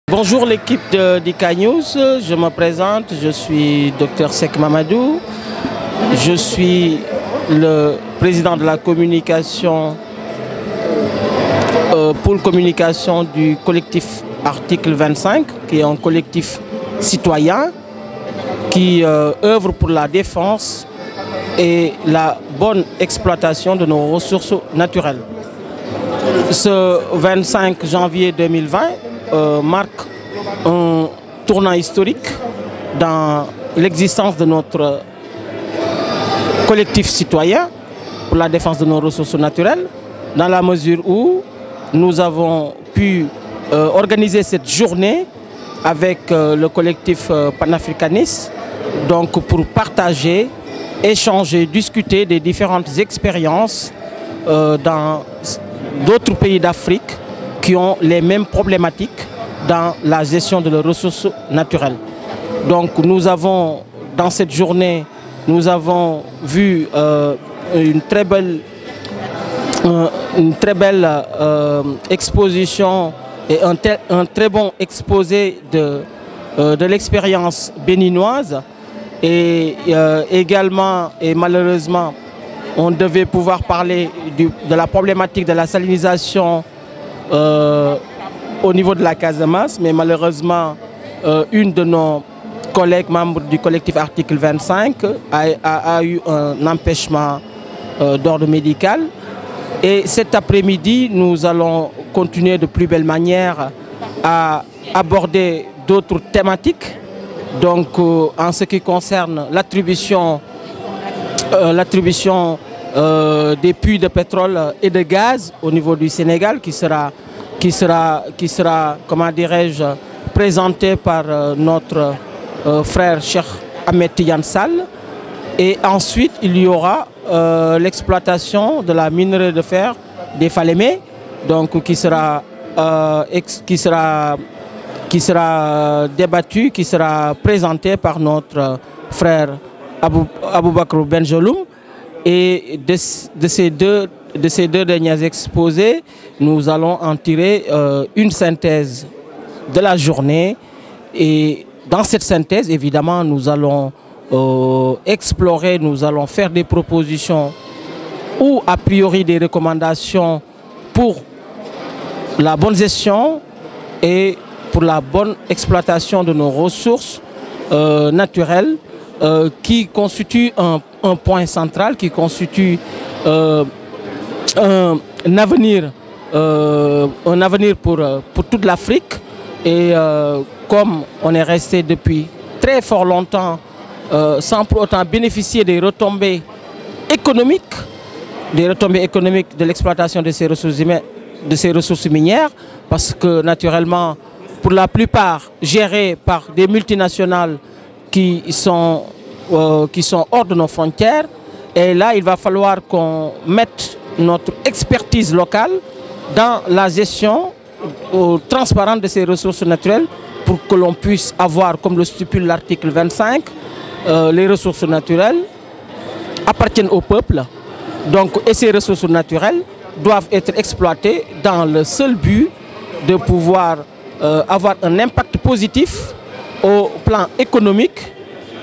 Bonjour l'équipe de DK News, je me présente, je suis Dr Sek Mamadou, je suis le président de la communication, pôle communication du collectif Article 25, qui est un collectif citoyen qui œuvre pour la défense et la bonne exploitation de nos ressources naturelles. Ce 25 janvier 2020 marque un tournant historique dans l'existence de notre collectif citoyen pour la défense de nos ressources naturelles, dans la mesure où nous avons pu organiser cette journée avec le collectif panafricaniste, donc pour partager, échanger, discuter des différentes expériences dans d'autres pays d'Afrique qui ont les mêmes problématiques dans la gestion de leurs ressources naturelles. Donc nous avons, dans cette journée, nous avons vu une très belle exposition et un très bon exposé de l'expérience béninoise. Et également, et malheureusement, on devait pouvoir parler de la problématique de la salinisation au niveau de la Casamance, mais malheureusement, une de nos collègues membres du collectif Article 25 a eu un empêchement d'ordre médical. Et cet après-midi, nous allons continuer de plus belle manière à aborder d'autres thématiques. Donc, en ce qui concerne l'attribution des puits de pétrole et de gaz au niveau du Sénégal, qui sera comment dirais-je, présenté par notre frère Cheikh Ahmed Tidiane Sall. Et ensuite, il y aura l'exploitation de la minerai de fer des Falémé, donc qui sera débattu, qui sera présenté par notre frère Aboubakr Benjeloum. Et de ces deux derniers exposés, nous allons en tirer une synthèse de la journée. Et dans cette synthèse, évidemment, nous allons explorer, nous allons faire des propositions ou a priori des recommandations pour la bonne gestion et pour la bonne exploitation de nos ressources naturelles, qui constitue un point central, qui constitue un avenir pour toute l'Afrique. Et comme on est resté depuis très fort longtemps sans pour autant bénéficier des retombées économiques de l'exploitation de ces ressources minières, parce que naturellement, pour la plupart gérées par des multinationales qui sont hors de nos frontières. Et là, il va falloir qu'on mette notre expertise locale dans la gestion transparente de ces ressources naturelles pour que l'on puisse avoir, comme le stipule l'article 25, les ressources naturelles appartiennent au peuple. Donc, et ces ressources naturelles doivent être exploitées dans le seul but de pouvoir avoir un impact positif au plan économique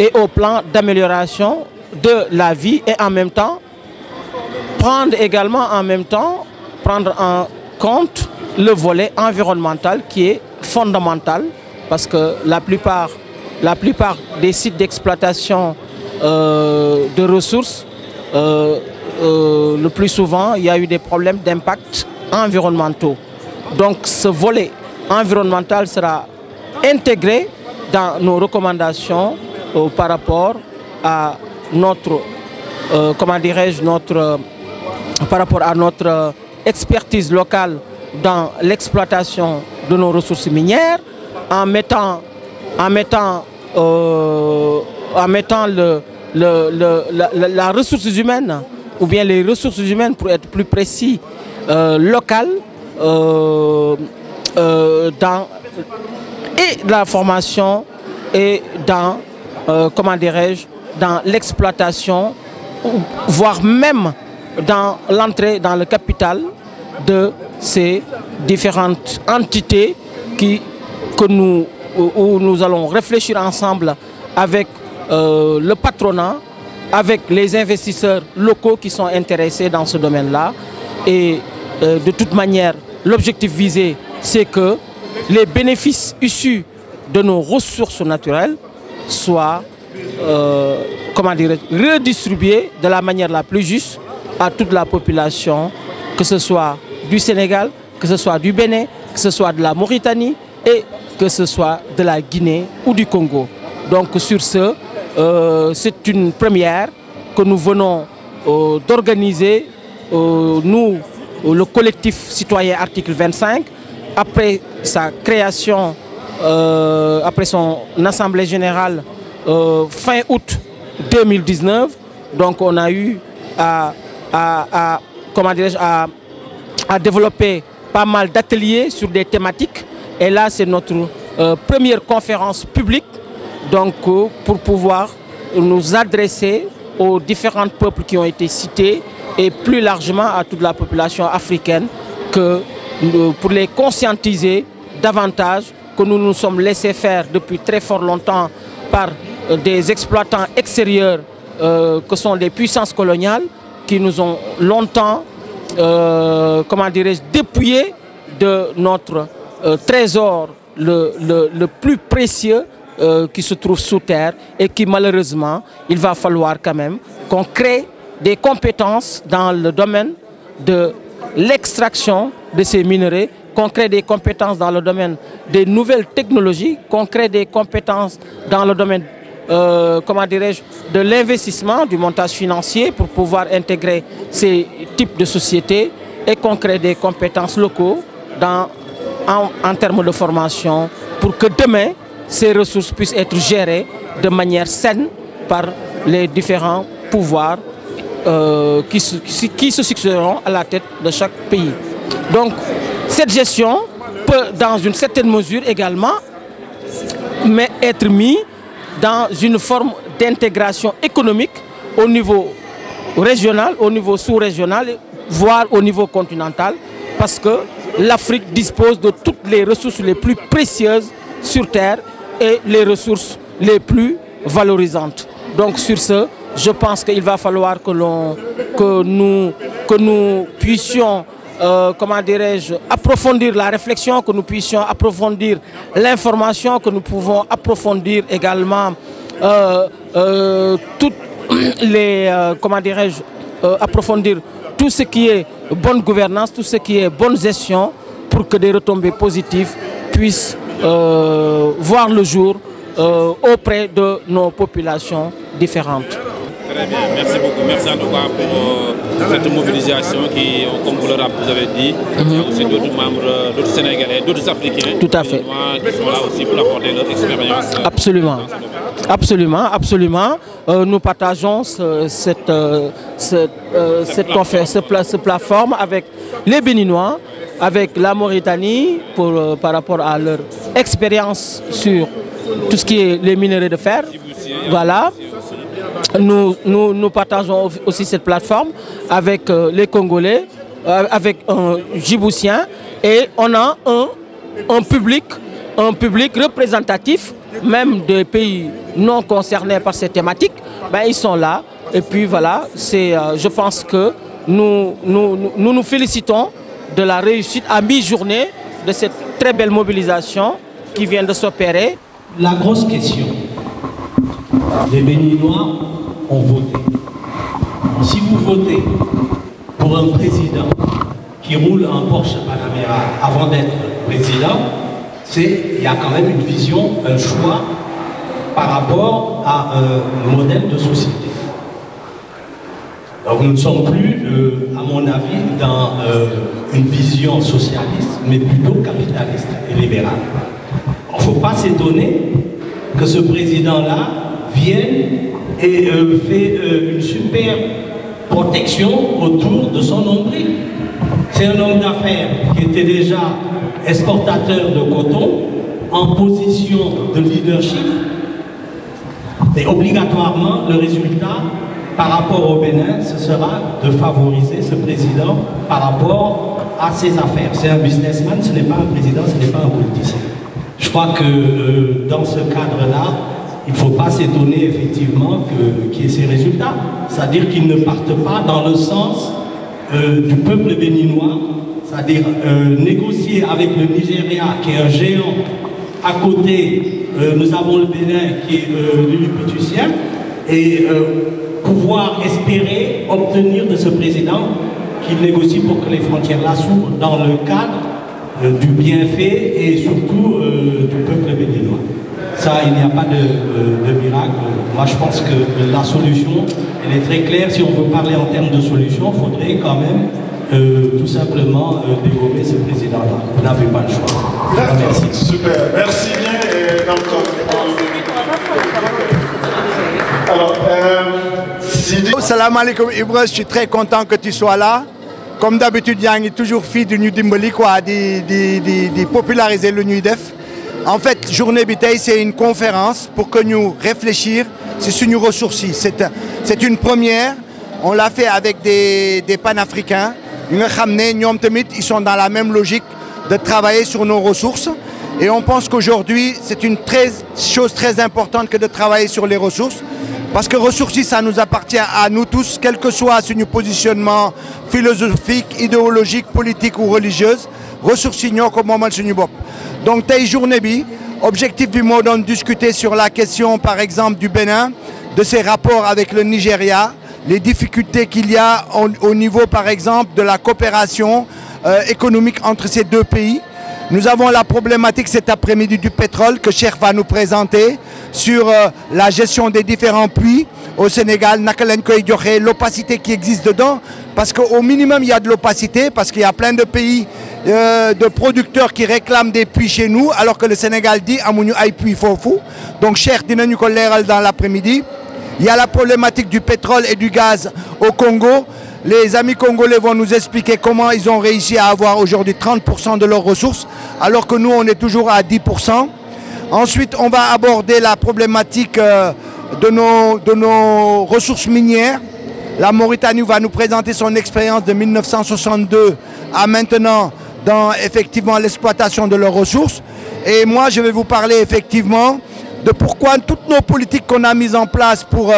et au plan d'amélioration de la vie, et en même temps prendre en compte le volet environnemental qui est fondamental, parce que la plupart des sites d'exploitation de ressources, le plus souvent, il y a eu des problèmes d'impact environnementaux. Donc ce volet environnemental sera intégré dans nos recommandations par rapport à notre, par rapport à notre expertise locale dans l'exploitation de nos ressources minières, en mettant la ressource humaine, ou bien les ressources humaines pour être plus précis, locales, dans la formation et dans, dans l'exploitation, voire même dans l'entrée dans le capital de ces différentes entités qui où nous allons réfléchir ensemble avec le patronat, avec les investisseurs locaux qui sont intéressés dans ce domaine-là. Et de toute manière, l'objectif visé, c'est que les bénéfices issus de nos ressources naturelles soient redistribués de la manière la plus juste à toute la population, que ce soit du Sénégal, que ce soit du Bénin, que ce soit de la Mauritanie et que ce soit de la Guinée ou du Congo. Donc sur ce, c'est une première que nous venons d'organiser, nous, le collectif citoyen article 25, après sa création, après son assemblée générale fin août 2019. Donc on a eu à développer pas mal d'ateliers sur des thématiques. Et là, c'est notre première conférence publique, donc pour pouvoir nous adresser aux différents peuples qui ont été cités et plus largement à toute la population africaine, pour les conscientiser davantage que nous nous sommes laissés faire depuis très fort longtemps par des exploitants extérieurs que sont les puissances coloniales qui nous ont longtemps, dépouillés de notre trésor le plus précieux qui se trouve sous terre et qui malheureusement, il va falloir quand même qu'on crée des compétences dans le domaine de l'extraction de ces minerais, qu'on crée des compétences dans le domaine des nouvelles technologies, qu'on crée des compétences dans le domaine de l'investissement, du montage financier pour pouvoir intégrer ces types de sociétés et qu'on crée des compétences locaux en termes de formation pour que demain, ces ressources puissent être gérées de manière saine par les différents pouvoirs qui se succéderont à la tête de chaque pays. Donc, cette gestion peut, dans une certaine mesure également, être mise dans une forme d'intégration économique au niveau régional, au niveau sous-régional, voire au niveau continental, parce que l'Afrique dispose de toutes les ressources les plus précieuses sur Terre et les ressources les plus valorisantes. Donc sur ce, je pense qu'il va falloir que nous puissions approfondir la réflexion, que nous puissions approfondir l'information, que nous pouvons approfondir également approfondir tout ce qui est bonne gouvernance, tout ce qui est bonne gestion pour que des retombées positives puissent voir le jour auprès de nos populations différentes. Très bien, merci beaucoup. Merci en tout cas pour cette mobilisation qui, comme vous avez dit, il y a aussi d'autres membres, d'autres Sénégalais, d'autres Africains tout à fait. Qui sont là aussi pour apporter leur expérience. Absolument. Absolument, absolument. Nous partageons cette plateforme avec les Béninois, avec la Mauritanie par rapport à leur expérience sur tout ce qui est les minerais de fer. Voilà. Nous partageons aussi cette plateforme avec les Congolais, avec un Djiboutien, et on a un public représentatif, même des pays non concernés par ces thématiques, ils sont là. Et puis voilà, je pense que nous félicitons de la réussite à mi-journée de cette très belle mobilisation qui vient de s'opérer. La grosse question, les Béninois ont voté. Si vous votez pour un président qui roule en Porsche Panamera avant d'être président, il y a quand même une vision, un choix par rapport à un modèle de société. Donc nous ne sommes plus, à mon avis, dans une vision socialiste, mais plutôt capitaliste et libérale. Il ne faut pas s'étonner que ce président-là vienne et fait une super protection autour de son nombril. C'est un homme d'affaires qui était déjà exportateur de coton, en position de leadership, et obligatoirement le résultat par rapport au Bénin, ce sera de favoriser ce président par rapport à ses affaires. C'est un businessman, ce n'est pas un président, ce n'est pas un politicien. Je crois que dans ce cadre-là, il ne faut pas s'étonner effectivement qu'il y ait ces résultats. C'est-à-dire qu'ils ne partent pas dans le sens du peuple béninois, c'est-à-dire négocier avec le Nigeria, qui est un géant. À côté, nous avons le Bénin, qui est lilliputien, et pouvoir espérer obtenir de ce président qu'il négocie pour que les frontières-là s'ouvrent dans le cadre du bienfait et surtout du peuple béninois. Ça, il n'y a pas de miracle. Moi, je pense que la solution, elle est très claire. Si on veut parler en termes de solution, il faudrait quand même tout simplement dégommer ce président-là. Vous n'avez pas le choix. Merci. Super. Merci bien. Alors, salam alaikum Ibra, je suis très content que tu sois là. Comme d'habitude, Yang est toujours fille du Dimbali, quoi, de populariser le NUDEF. En fait, Journée Bitaille, c'est une conférence pour que nous réfléchir sur nos ressources. C'est une première. On l'a fait avec des panafricains. Ils sont dans la même logique de travailler sur nos ressources. Et on pense qu'aujourd'hui, c'est une chose très importante que de travailler sur les ressources. Parce que ressources, ça nous appartient à nous tous, quel que soit notre positionnement philosophique, idéologique, politique ou religieux. Ressources, comme moment de donc, telle journée, objectif du mot de discuter sur la question, par exemple, du Bénin, de ses rapports avec le Nigeria, les difficultés qu'il y a au niveau, par exemple, de la coopération économique entre ces deux pays. Nous avons la problématique cet après-midi du pétrole que Cheikh va nous présenter sur la gestion des différents puits au Sénégal, l'opacité qui existe dedans, parce qu'au minimum il y a de l'opacité, parce qu'il y a plein de pays de producteurs qui réclament des puits chez nous, alors que le Sénégal dit amuñu ay puits fofu. Donc Cheikh dinañu ko leeral dans l'après-midi. Il y a la problématique du pétrole et du gaz au Congo. Les amis congolais vont nous expliquer comment ils ont réussi à avoir aujourd'hui 30% de leurs ressources, alors que nous, on est toujours à 10%. Ensuite, on va aborder la problématique de nos ressources minières. La Mauritanie va nous présenter son expérience de 1962 à maintenant dans effectivement l'exploitation de leurs ressources. Et moi, je vais vous parler effectivement de pourquoi toutes nos politiques qu'on a mises en place pour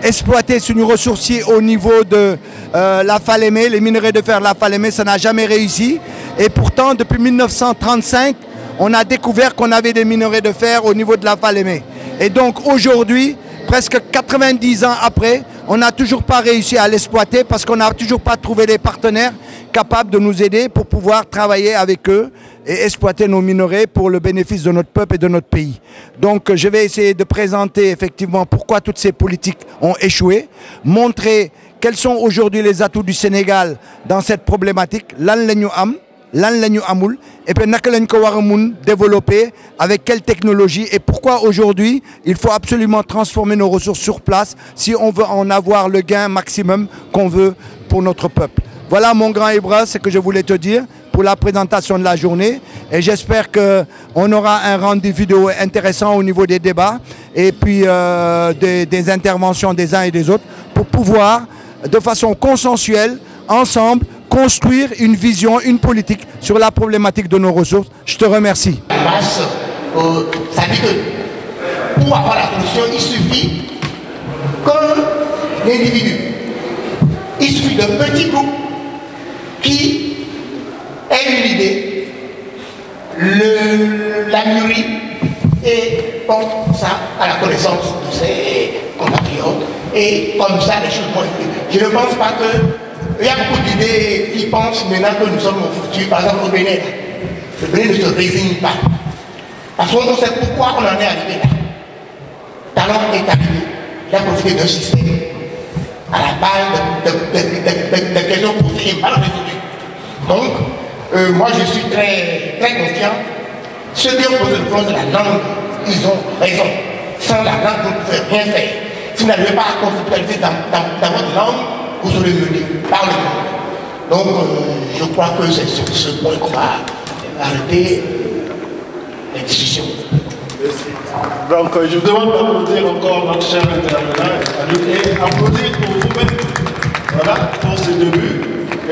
exploiter sur nos ressources au niveau de la Falémé, les minerais de fer de la Falémé, ça n'a jamais réussi. Et pourtant, depuis 1935, on a découvert qu'on avait des minerais de fer au niveau de la Falémé. Et donc aujourd'hui, presque 90 ans après, on n'a toujours pas réussi à l'exploiter parce qu'on n'a toujours pas trouvé des partenaires capables de nous aider pour pouvoir travailler avec eux et exploiter nos minerais pour le bénéfice de notre peuple et de notre pays. Donc je vais essayer de présenter effectivement pourquoi toutes ces politiques ont échoué, montrer quels sont aujourd'hui les atouts du Sénégal dans cette problématique, lan lañu am, lan lañu amul, et puis naka lañ ko wara mun développer, avec quelle technologie et pourquoi aujourd'hui il faut absolument transformer nos ressources sur place si on veut en avoir le gain maximum qu'on veut pour notre peuple. Voilà mon grand Ibra, ce que je voulais te dire pour la présentation de la journée et j'espère qu'on aura un rendu vidéo intéressant au niveau des débats et puis des interventions des uns et des autres pour pouvoir de façon consensuelle, ensemble, construire une vision, une politique sur la problématique de nos ressources. Je te remercie. Ça dit que pour avoir la solution, il suffit qu'un individu, il suffit d'un petit groupe qui ait une idée, la mûrit et porte ça à la connaissance de ses compatriotes. Et comme ça, les choses vont être. Je ne pense pas que. Il y a beaucoup d'idées qui pensent maintenant que nous sommes au futur. Par exemple, au Bénin, le Bénin ne se résigne pas. Parce qu'on sait pourquoi on en est arrivé là. Talon est arrivé. Il a profité d'un système à la base de questions posées et mal résolues. Donc, moi je suis très, très confiant. Ceux qui ont posé le problème de la langue, ils ont raison. Sans la langue, vous ne pouvez rien faire. Si vous n'arrivez pas à conceptualiser dans votre langue, vous serez mené par le monde. Donc, je crois que c'est sur ce point qu'on va arrêter les discussions. Donc, je vous demande d'applaudir encore notre cher intervenant et applaudir pour vous-même, voilà, pour ce début.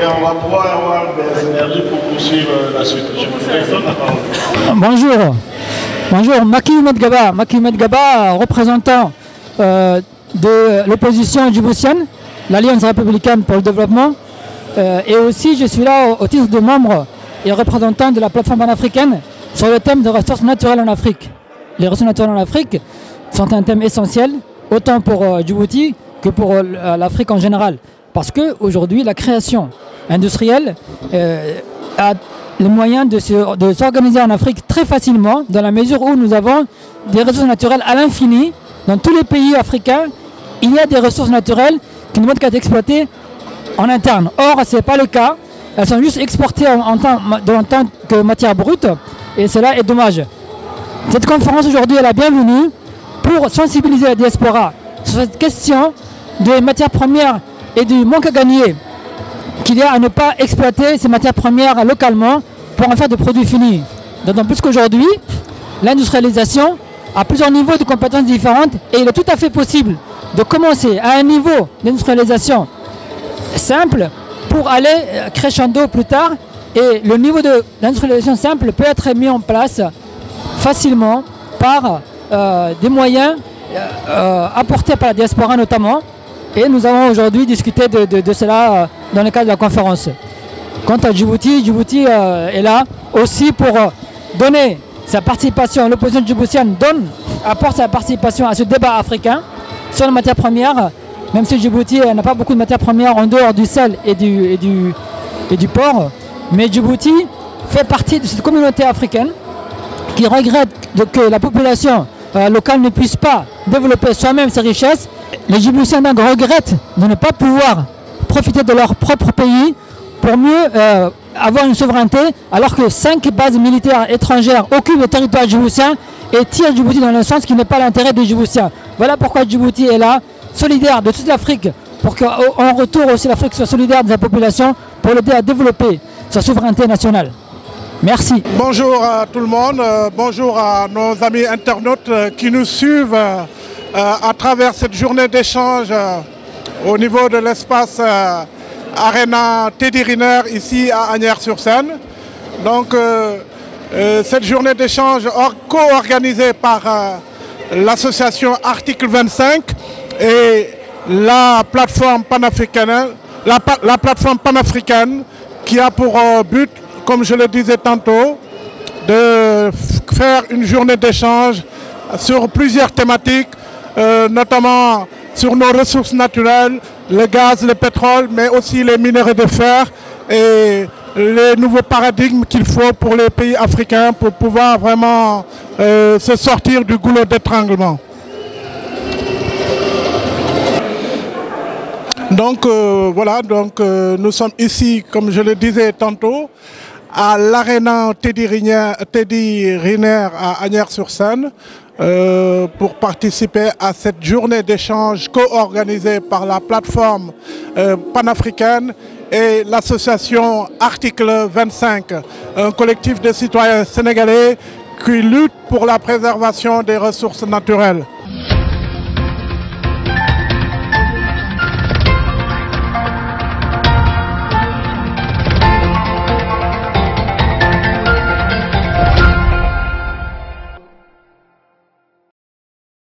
Et on va pouvoir avoir des énergies pour poursuivre la suite. Je vous présente la parole. Bonjour. Bonjour, Macky Oumed Gaba, représentant de l'opposition djiboutienne, l'Alliance républicaine pour le développement. Et aussi, je suis là au titre de membre et représentant de la plateforme panafricaine sur le thème des ressources naturelles en Afrique. Les ressources naturelles en Afrique sont un thème essentiel, autant pour Djibouti que pour l'Afrique en général. Parce qu'aujourd'hui, la création industrielle a les moyens de s'organiser en Afrique très facilement, dans la mesure où nous avons des ressources naturelles à l'infini. Dans tous les pays africains, il y a des ressources naturelles qui ne demandent qu'à être exploitées en interne. Or, ce n'est pas le cas. Elles sont juste exportées en tant que matière brute, et cela est dommage. Cette conférence aujourd'hui est la bienvenue pour sensibiliser la diaspora sur cette question des matières premières et du manque à gagner qu'il y a à ne pas exploiter ces matières premières localement pour en faire des produits finis. D'autant plus qu'aujourd'hui, l'industrialisation a plusieurs niveaux de compétences différentes et il est tout à fait possible de commencer à un niveau d'industrialisation simple pour aller crescendo plus tard, et le niveau d'industrialisation simple peut être mis en place facilement par des moyens apportés par la diaspora notamment, et nous avons aujourd'hui discuté de cela dans le cadre de la conférence. Quant à Djibouti, Djibouti est là aussi pour donner sa participation, l'opposition djiboutienne apporte sa participation à ce débat africain sur les matières premières, même si Djibouti n'a pas beaucoup de matières premières en dehors du sel et du porc. Mais Djibouti fait partie de cette communauté africaine qui regrette que la population locale ne puisse pas développer soi-même ses richesses. Les Djiboutiens regrettent de ne pas pouvoir profiter de leur propre pays pour mieux avoir une souveraineté, alors que 5 bases militaires étrangères occupent le territoire djiboutien et tirent Djibouti dans le sens qui n'est pas l'intérêt des Djiboutiens. Voilà pourquoi Djibouti est là, solidaire de toute l'Afrique, pour qu'en retour aussi l'Afrique soit solidaire de sa population pour l'aider à développer sa souveraineté nationale. Merci. Bonjour à tout le monde, bonjour à nos amis internautes qui nous suivent à travers cette journée d'échange au niveau de l'espace Arena Teddy Riner ici à Asnières-sur-Seine. Donc cette journée d'échange co-organisée par l'association Article 25 et la plateforme panafricaine, qui a pour but, comme je le disais tantôt, de faire une journée d'échange sur plusieurs thématiques, notamment sur nos ressources naturelles, le gaz, le pétrole, mais aussi les minerais de fer et les nouveaux paradigmes qu'il faut pour les pays africains pour pouvoir vraiment se sortir du goulot d'étranglement. Donc voilà, nous sommes ici, comme je le disais tantôt, à l'Arena Teddy Riner à Asnières-sur-Seine pour participer à cette journée d'échange co-organisée par la plateforme panafricaine et l'association Article 25, un collectif de citoyens sénégalais qui lutte pour la préservation des ressources naturelles.